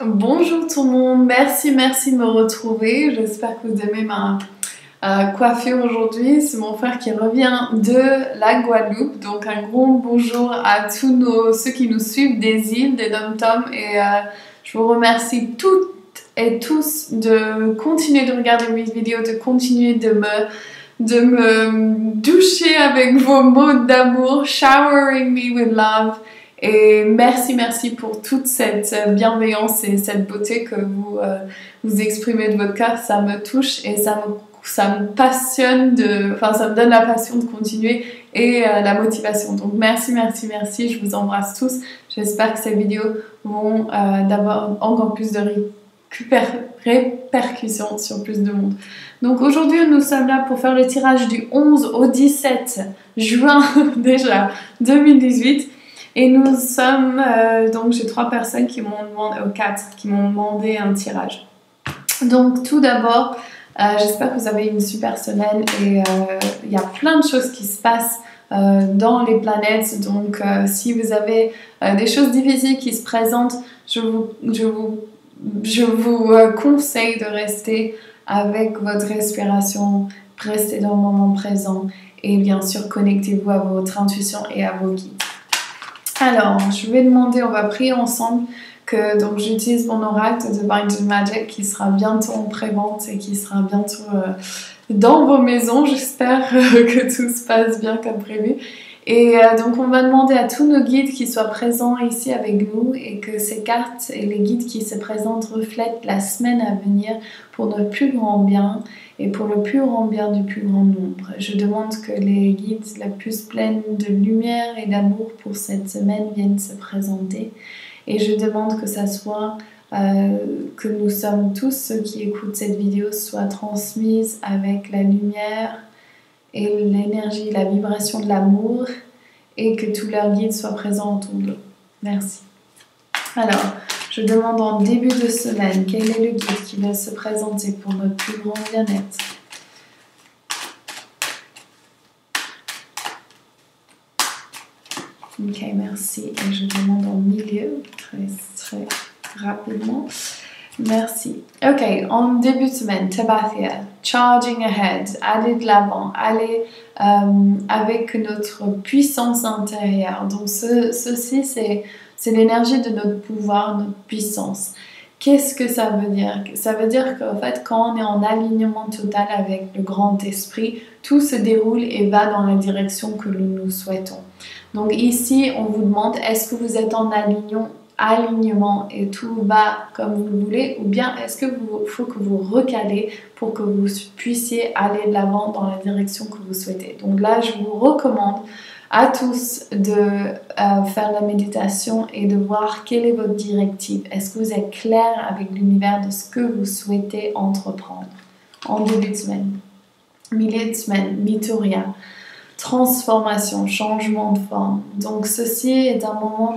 Bonjour tout le monde, merci de me retrouver. J'espère que vous aimez ma coiffure aujourd'hui. C'est mon frère qui revient de la Guadeloupe. Donc un gros bonjour à ceux qui nous suivent des îles, des dom-toms. Et je vous remercie toutes et tous de continuer de regarder mes vidéos, de continuer de me doucher avec vos mots d'amour, showering me with love. Et merci pour toute cette bienveillance et cette beauté que vous exprimez de votre cœur. Ça me touche et ça me passionne ça me donne la passion de continuer et la motivation. Donc merci, je vous embrasse tous. J'espère que ces vidéos vont d'avoir encore plus de répercussions sur plus de monde. Donc aujourd'hui, nous sommes là pour faire le tirage du 11 au 17 juin déjà 2018. Et nous sommes, donc j'ai 3 personnes qui m'ont demandé, 4 qui m'ont demandé un tirage. Donc tout d'abord, j'espère que vous avez une super semaine et il y a plein de choses qui se passent dans les planètes. Donc si vous avez des choses difficiles qui se présentent, je vous conseille de rester avec votre respiration, restez dans le moment présent et bien sûr connectez-vous à votre intuition et à vos guides. Alors, je vais demander, on va prier ensemble donc j'utilise mon oracle de Divine Magic qui sera bientôt en pré-vente et qui sera bientôt dans vos maisons. J'espère que tout se passe bien comme prévu. Et donc on va demander à tous nos guides qui soient présents ici avec nous et que ces cartes et les guides qui se présentent reflètent la semaine à venir pour notre plus grand bien et pour le plus grand bien du plus grand nombre. Je demande que les guides les plus pleines de lumière et d'amour pour cette semaine viennent se présenter. Et je demande que ça soit, que nous sommes tous ceux qui écoutent cette vidéo soient transmises avec la lumière et l'énergie, la vibration de l'amour et que tous leurs guides soient présents autour d'eux. Merci. Alors, je demande en début de semaine, quel est le guide qui va se présenter pour notre plus grand bien-être? Ok, merci. Et je demande en milieu, très rapidement. Merci. Ok, en début de semaine, Tabathia, charging ahead, aller de l'avant, aller avec notre puissance intérieure. Donc ceci, c'est l'énergie de notre pouvoir, notre puissance. Qu'est-ce que ça veut dire? Ça veut dire qu'en fait, quand on est en alignement total avec le grand esprit, tout se déroule et va dans la direction que nous souhaitons. Donc ici, on vous demande, est-ce que vous êtes en alignement et tout va comme vous le voulez, ou bien est-ce que faut que vous recalez pour que vous puissiez aller de l'avant dans la direction que vous souhaitez. Donc là, je vous recommande à tous de faire la méditation et de voir quelle est votre directive. Est-ce que vous êtes clair avec l'univers de ce que vous souhaitez entreprendre en début de semaine, milieu de semaine, Mitoria, transformation, changement de forme. Donc ceci est un moment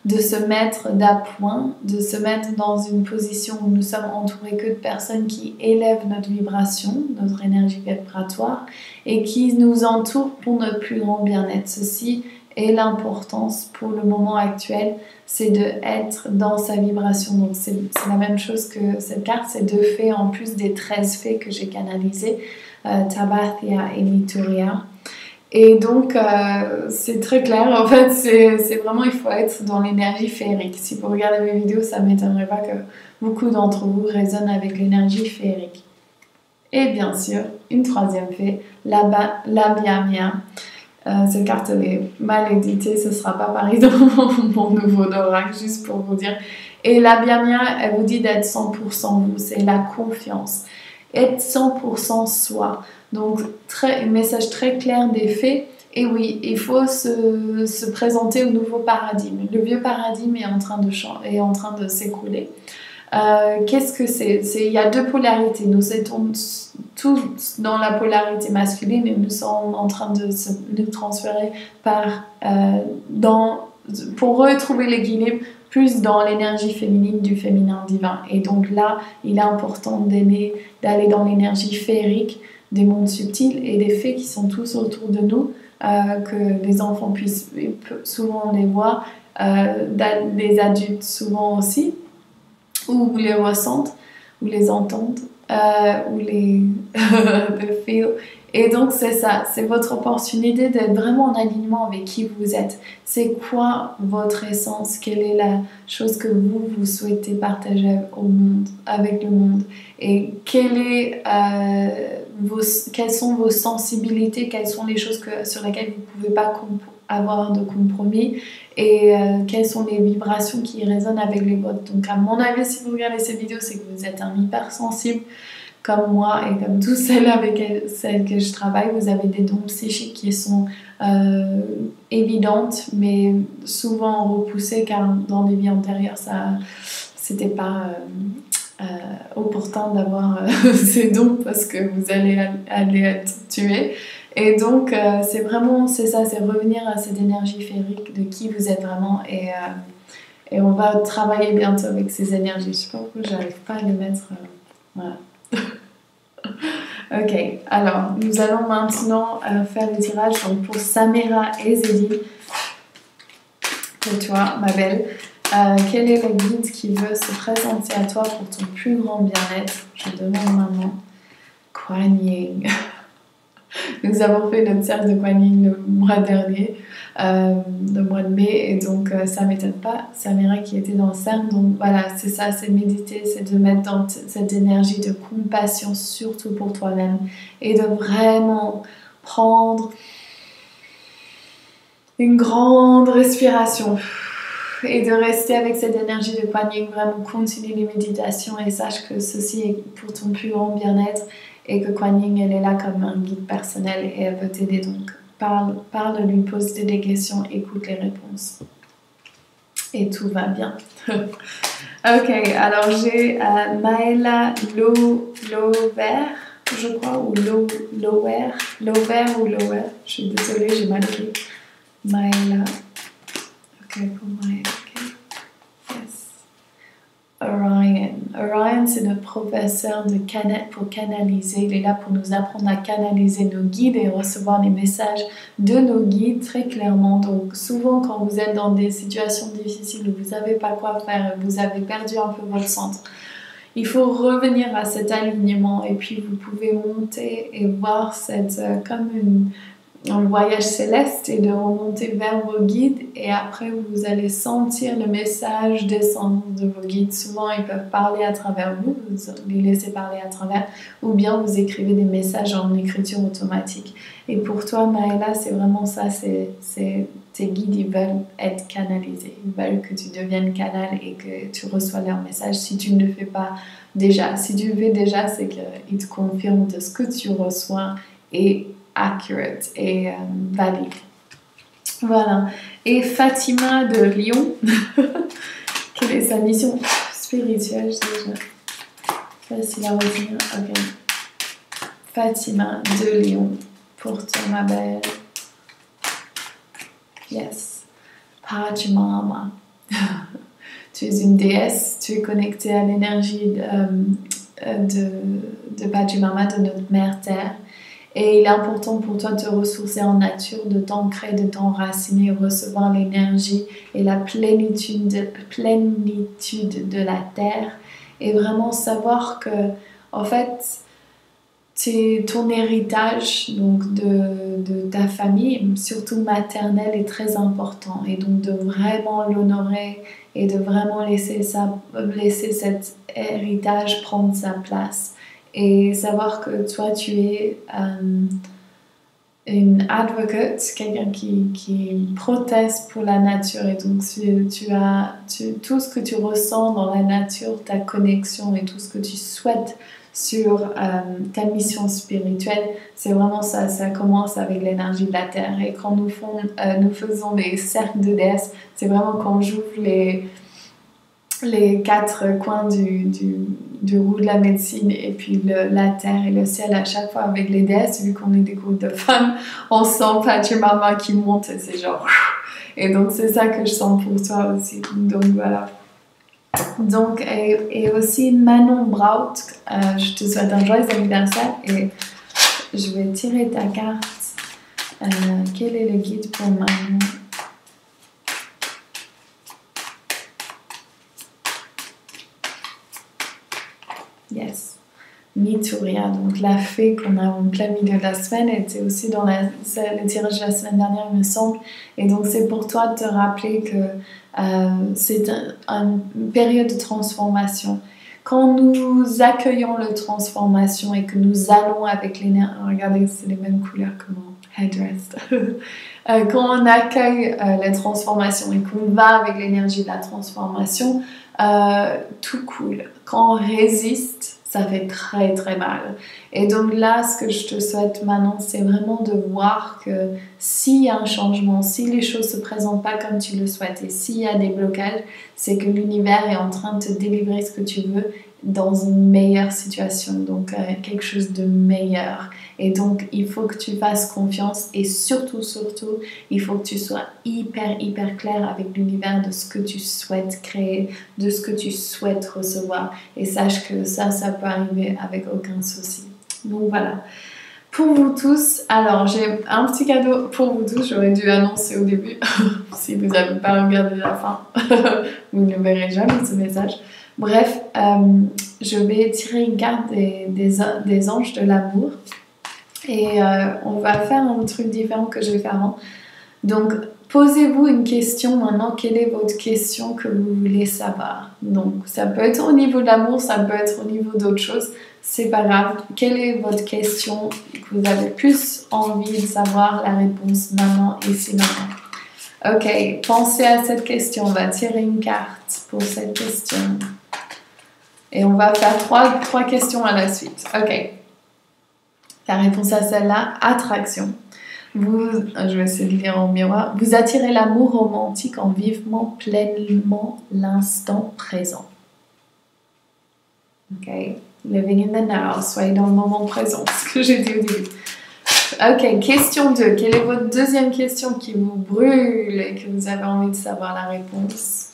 de se mettre d'appoint, de se mettre dans une position où nous sommes entourés que de personnes qui élèvent notre vibration, notre énergie vibratoire et qui nous entourent pour notre plus grand bien-être. Ceci est l'importance pour le moment actuel, c'est d'être dans sa vibration. Donc c'est la même chose que cette carte, c'est 2 fées en plus des 13 fées que j'ai canalisées, Tabathia et Mitoria. Et donc, c'est très clair, en fait, c'est vraiment, il faut être dans l'énergie féerique. Si vous regardez mes vidéos, ça ne m'étonnerait pas que beaucoup d'entre vous résonnent avec l'énergie féerique. Et bien sûr, une 3e fée, la Biamia. Cette carte, elle est mal éditée, ce ne sera pas pareil dans mon nouveau oracle, juste pour vous dire. Et la Biamia, elle vous dit d'être 100% vous, c'est la confiance. Être 100% soi. Donc, un message très clair des faits. Et oui, il faut se présenter au nouveau paradigme. Le vieux paradigme est en train de s'écrouler. Qu'est-ce que c'est? Il y a 2 polarités. Nous étions tous dans la polarité masculine et nous sommes en train de nous transférer pour retrouver l'équilibre plus dans l'énergie féminine du féminin divin. Et donc là, il est important d'aller dans l'énergie féerique des mondes subtils et des fées qui sont tous autour de nous, que les enfants puissent souvent les voir, les adultes souvent aussi, ou vous les ressentent, ou les entendent, ou les feel. Et donc c'est ça, c'est votre opportunité d'être vraiment en alignement avec qui vous êtes. C'est quoi votre essence? Quelle est la chose que vous souhaitez partager au monde, avec le monde? Et quelles sont vos sensibilités? Quelles sont les choses sur lesquelles vous ne pouvez pas avoir de compromis? Et quelles sont les vibrations qui résonnent avec les vôtres? Donc à mon avis, si vous regardez ces vidéos, c'est que vous êtes un hypersensible comme moi et comme toutes celles avec celles que je travaille. Vous avez des dons psychiques qui sont évidentes, mais souvent repoussées, car dans des vies antérieures, c'était pas opportun d'avoir ces dons, parce que vous allez être tué. Et donc c'est ça, c'est revenir à cette énergie féerique de qui vous êtes vraiment, et on va travailler bientôt avec ces énergies. Je sais pas pourquoi j'arrive pas à les mettre. Voilà. Ok, alors nous allons maintenant faire le tirage donc pour Samira et Zélie. Pour toi, ma belle, quel est le guide qui veut se présenter à toi pour ton plus grand bien-être? Je demande maintenant. Kuan Yin. Nous avons fait notre séance de Kuan Yin le mois dernier, le mois de mai, et donc ça ne m'étonne pas. Samira qui était dans le cercle, donc voilà, c'est ça, c'est méditer, c'est de mettre dans cette énergie de compassion, surtout pour toi-même, et de vraiment prendre une grande respiration et de rester avec cette énergie de Kuan Yin, vraiment continue les méditations et sache que ceci est pour ton plus grand bien-être. Et que Kuan Yin, elle est là comme un guide personnel et elle veut t'aider. Donc, parle, lui pose des questions, écoute les réponses. Et tout va bien. Ok, alors j'ai Maëla Lover, je crois, ou Lower, ou Lower. Je suis désolée, j'ai mal écrit. Maëla. Ok, pour Maëla. Orion, c'est notre professeur pour canaliser. Il est là pour nous apprendre à canaliser nos guides et recevoir les messages de nos guides très clairement. Donc souvent quand vous êtes dans des situations difficiles où vous savez pas quoi faire, vous avez perdu un peu votre centre, il faut revenir à cet alignement et puis vous pouvez monter et voir comme un voyage céleste et de remonter vers vos guides, et après vous allez sentir le message descendre de vos guides. Souvent ils peuvent parler à travers vous les laissez parler à travers, ou bien vous écrivez des messages en écriture automatique. Et pour toi Maëla, c'est vraiment ça, tes guides, ils veulent être canalisés, ils veulent que tu deviennes canal et que tu reçois leurs messages. Si tu ne le fais pas déjà, si tu le fais déjà, c'est qu'ils te confirment de ce que tu reçois et accurate et valide. Voilà. Et Fatima de Lyon, quelle est sa mission spirituelle déjà? Facile à retenir. Ok. Fatima de Lyon, pour toi ma belle. Yes. Pachamama. Tu es une déesse, tu es connectée à l'énergie de Pachamama, de notre mère terre. Et il est important pour toi de te ressourcer en nature, de t'ancrer, de t'enraciner, recevoir l'énergie et la plénitude de la terre. Et vraiment savoir que, en fait, ton héritage donc de ta famille, surtout maternelle, est très important. Et donc de vraiment l'honorer et de vraiment laisser cet héritage prendre sa place. Et savoir que toi, tu es une advocate, quelqu'un qui proteste pour la nature. Et donc, tout ce que tu ressens dans la nature, ta connexion et tout ce que tu souhaites sur ta mission spirituelle, c'est vraiment ça. Ça commence avec l'énergie de la terre. Et quand nous faisons des cercles de déesses, c'est vraiment quand j'ouvre les quatre coins du roue de la médecine et puis la terre et le ciel à chaque fois avec les déesses, vu qu'on est des groupes de femmes, on sent Pachamama qui monte et c'est genre... Et donc c'est ça que je sens pour toi aussi. Donc voilà. Donc, et aussi Manon Braut, je te souhaite un joyeux anniversaire et je vais tirer ta carte. Quel est le guide pour Manon? Yes. Mituria, donc la fée qu'on a en plein milieu de la semaine, elle était aussi dans le tirage de la semaine dernière, il me semble. Et donc c'est pour toi de te rappeler que c'est une période de transformation. Quand nous accueillons la transformation et que nous allons avec l'énergie, regardez, c'est les mêmes couleurs que mon headdress. Quand on accueille la transformation et qu'on va avec l'énergie de la transformation, tout coule. Quand on résiste, ça fait très très mal. Et donc là, ce que je te souhaite maintenant, c'est vraiment de voir que s'il y a un changement, si les choses ne se présentent pas comme tu le souhaites et s'il y a des blocages, c'est que l'univers est en train de te délivrer ce que tu veux dans une meilleure situation, donc quelque chose de meilleur. Et donc, il faut que tu fasses confiance et surtout, il faut que tu sois hyper clair avec l'univers de ce que tu souhaites créer, de ce que tu souhaites recevoir. Et sache que ça peut arriver avec aucun souci. Donc voilà. Pour vous tous, alors j'ai un petit cadeau pour vous tous, j'aurais dû annoncer au début. Si vous n'avez pas regardé la fin, vous ne verrez jamais ce message. Bref, je vais tirer une carte des anges de l'amour et on va faire un truc différent que je vais faire avant. Donc, posez-vous une question maintenant. Quelle est votre question que vous voulez savoir? Donc, ça peut être au niveau de l'amour, ça peut être au niveau d'autres choses. C'est pas grave. Quelle est votre question que vous avez plus envie de savoir la réponse maintenant, ici, maintenant? Ok, pensez à cette question. On va tirer une carte pour cette question. Et on va faire trois questions à la suite. Ok. La réponse à celle-là, attraction. Je vais essayer de lire en miroir. Vous attirez l'amour romantique en vivant pleinement l'instant présent. Ok. Living in the now. Soyez dans le moment présent. Ce que j'ai dit au début. Ok. Question 2. Quelle est votre deuxième question qui vous brûle et que vous avez envie de savoir la réponse?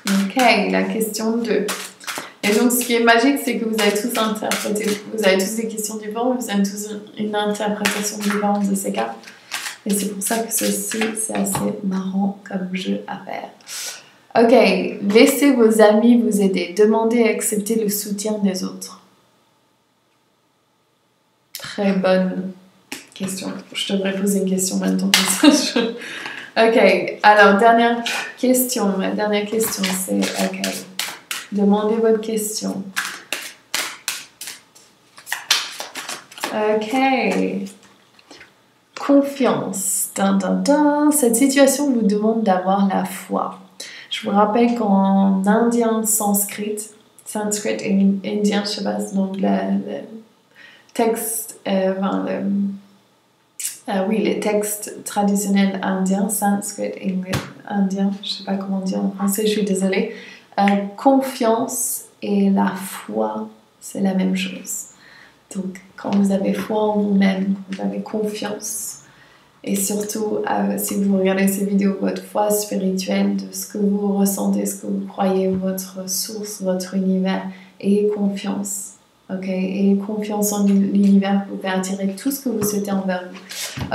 Ok. La question 2. Et donc, ce qui est magique, c'est que vous avez tous interprété, vous avez tous des questions différentes, vous avez tous une interprétation différente de ces cartes. Et c'est pour ça que ceci, c'est assez marrant comme jeu à faire. Ok, laissez vos amis vous aider. Demandez et acceptez le soutien des autres. Très bonne question. Je devrais poser une question maintenant. Ok, alors, dernière question. Ma dernière question, c'est... Ok. Demandez votre question. Ok. Confiance. Cette situation vous demande d'avoir la foi. Je vous rappelle qu'en indien sanskrit et indien, je sais pas, donc le texte, les textes traditionnels indiens, sanskrit, indien, je sais pas comment dire en français, je suis désolée. Confiance et la foi, c'est la même chose. Donc, quand vous avez foi en vous-même, vous avez confiance, et surtout, si vous regardez ces vidéos, votre foi spirituelle, de ce que vous ressentez, ce que vous croyez, votre source, votre univers, ayez confiance. Ok, ayez confiance en l'univers pour attirer tout ce que vous souhaitez envers vous.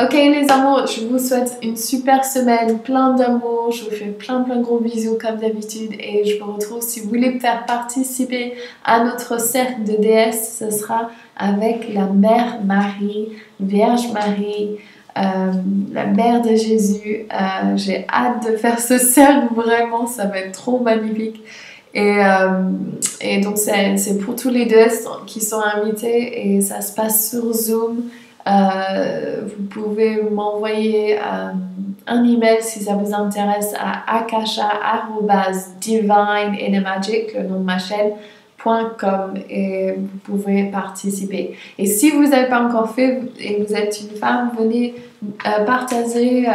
Ok les amours, je vous souhaite une super semaine, plein d'amour, je vous fais plein gros bisous comme d'habitude et je vous retrouve si vous voulez me faire participer à notre cercle de déesses, ce sera avec la Mère Marie, Vierge Marie, la Mère de Jésus. J'ai hâte de faire ce cercle, vraiment ça va être trop magnifique. Et donc c'est pour tous les déesses qui sont invités et ça se passe sur Zoom. Vous pouvez m'envoyer un email si ça vous intéresse à akasha@divineinamagic, le nom de ma chaîne, .com et vous pouvez participer. Et si vous n'avez pas encore fait et vous êtes une femme, venez partager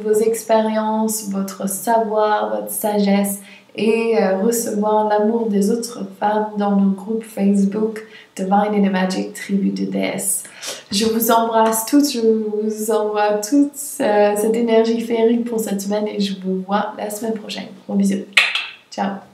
vos expériences, votre savoir, votre sagesse et recevoir l'amour des autres femmes dans nos groupes Facebook Divine in a Magic Tribu de déesses. Je vous embrasse toutes, je vous envoie toute cette énergie féerique pour cette semaine et je vous vois la semaine prochaine. Gros bisous. Ciao.